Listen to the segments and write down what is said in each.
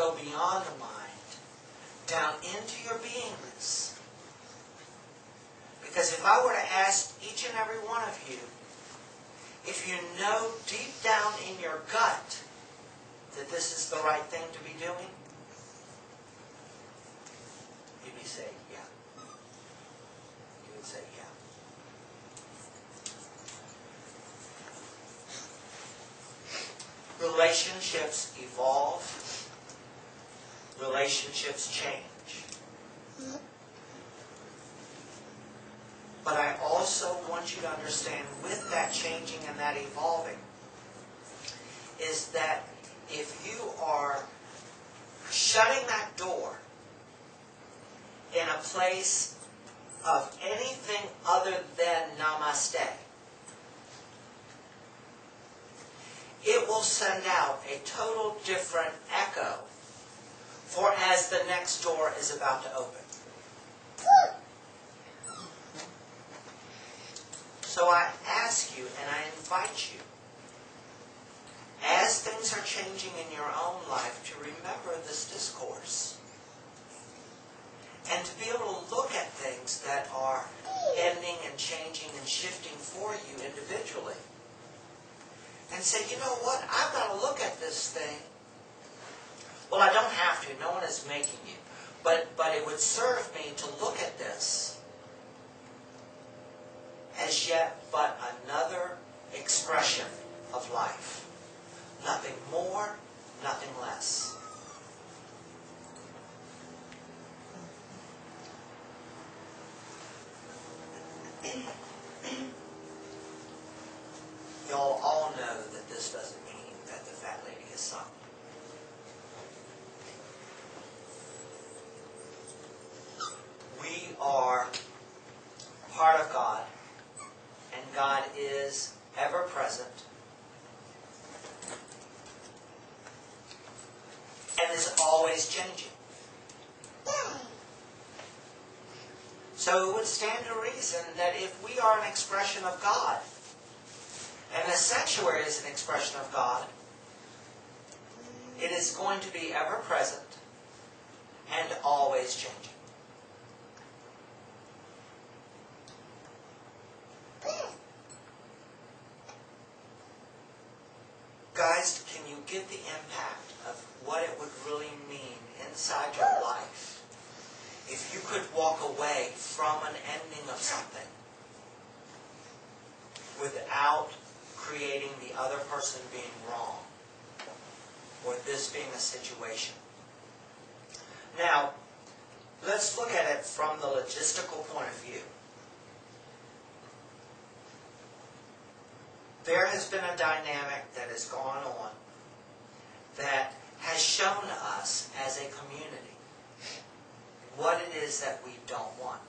go beyond the mind, down into your beingness. Because if I were to ask each and every one of you, if you know deep down in your gut that this is the right thing to be doing, you'd be saying, yeah. You would say, yeah. Relationships evolve. Relationships change. But I also want you to understand, with that changing and that evolving, is that if you are shutting that door in a place of anything other than namaste, it will send out a total different echo for as the next door is about to open. So I ask you and I invite you, as things are changing in your own life, to remember this discourse. And to be able to look at things that are ending and changing and shifting for you individually. And say, you know what, I've got to look at this thing. Well, I don't have to. No one is making you. But it would serve me to look at this as yet but another expression of life. Nothing more, nothing less. Y'all all know that this doesn't mean that the fat lady is sunk. We are part of God, and God is ever present and is always changing. So it would stand to reason that if we are an expression of God, and the sanctuary is an expression of God, it is going to be ever present and always changing. Guys, can you get the impact of what it would really mean inside your life if you could walk away from an ending of something without creating the other person being wrong, or this being a situation? Now, let's look at it from the logistical point of view. There has been a dynamic that has gone on that has shown us as a community what it is that we don't want.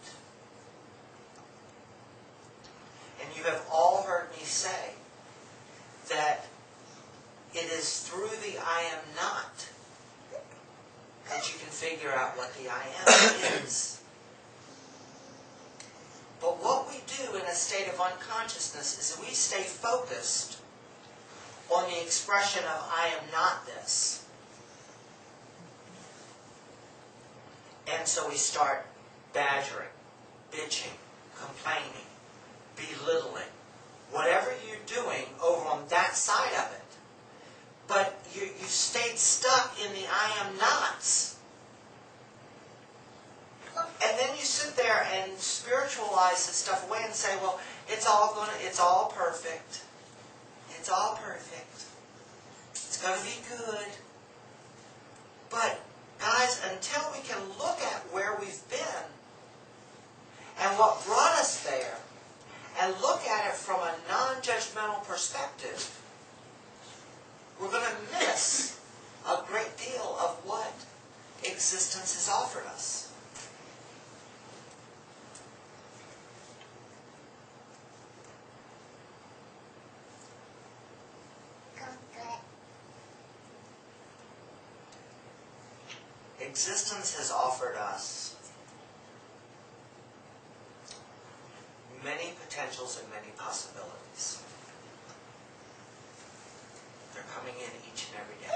And you have all heard me say that it is through the I am not that you can figure out what the I am is. But what we do in a state of unconsciousness is we stay focused on the expression of I am not this. And so we start badgering, bitching, complaining, belittling, whatever you're doing over on that side of it. But you stayed stuck in the I am nots. And then you sit there and spiritualize this stuff away and say, well, it's all perfect. It's all perfect. It's going to be good. But, guys, until we can look at where we've been and what brought us there, and look at it from a non-judgmental perspective, we're going to miss a great deal of what existence has offered us. Existence has offered us many potentials and many possibilities. They're coming in each and every day.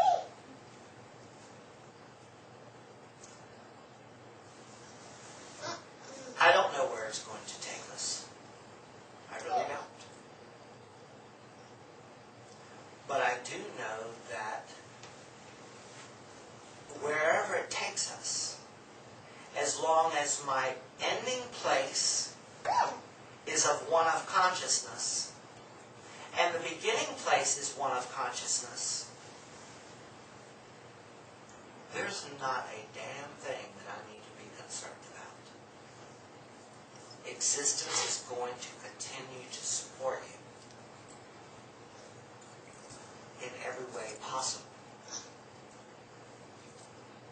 as my ending place is of one of consciousness, and the beginning place is one of consciousness, there's not a damn thing that I need to be concerned about. Existence is going to continue to support you in every way possible.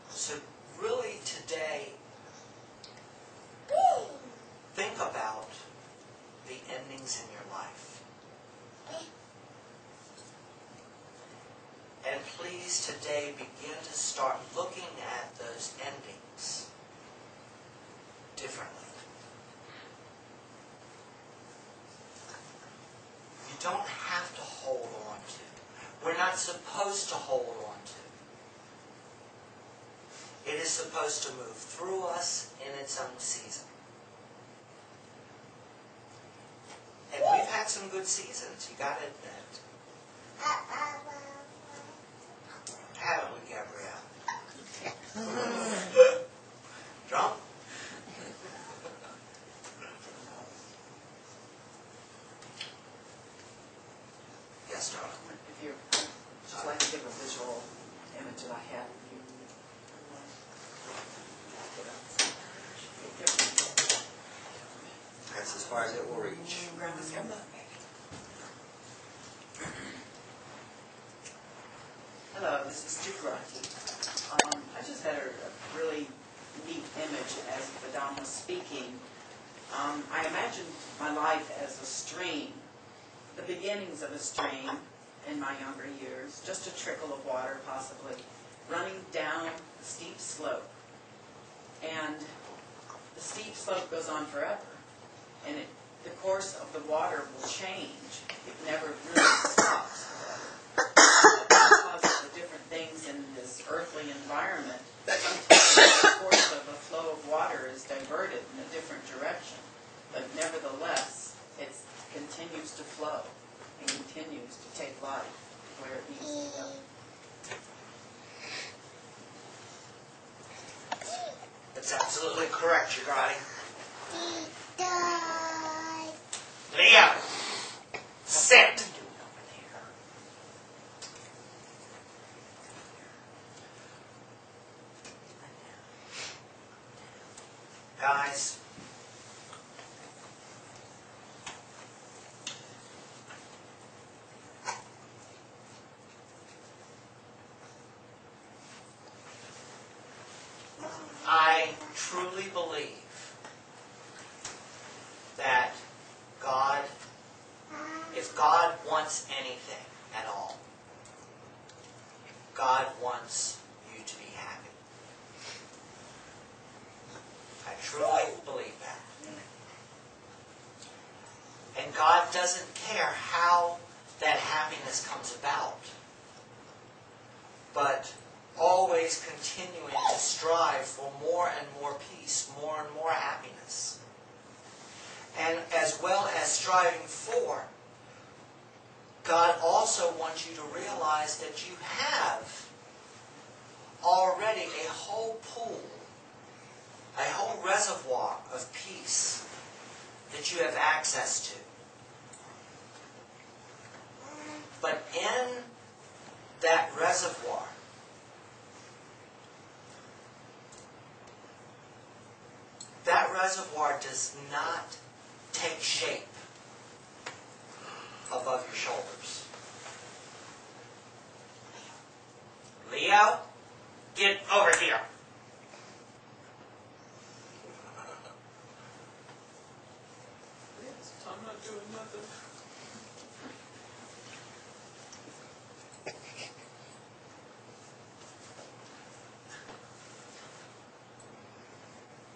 So really today, think about the endings in your life. And please today begin to start looking at those endings differently. You don't have to hold on to. We're not supposed to hold on to. It is supposed to move through us in its own season. And we've had some good seasons, you got to admit. Haven't we, Gabrielle? Drunk? Yes, darling. If you're just like to give a visual image that I have of you. That's as far as it will reach. Hello, this is Chikarati. I just had a really neat image as Vedam was speaking. I imagined my life as a stream, the beginnings of a stream in my younger years, just a trickle of water possibly, running down a steep slope. And the steep slope goes on forever. And the course of the water will change. It never really stops. Because of the different things in this earthly environment, sometimes the course of a flow of water is diverted in a different direction. But nevertheless, it continues to flow and continues to take life where it needs to go. That's absolutely correct, Chikarati. Leo, sit. Guys, I truly believe that God, if God wants anything at all, God wants you to be happy. I truly believe that. And God doesn't care how that happiness comes about, but always continuing to strive for more and more peace, more and more happiness. And as well as striving for, God also wants you to realize that you have already a whole pool, a whole reservoir of peace that you have access to. But in that reservoir, that reservoir does not take shape above your shoulders. Leo, get over here. Yes, I'm not doing nothing.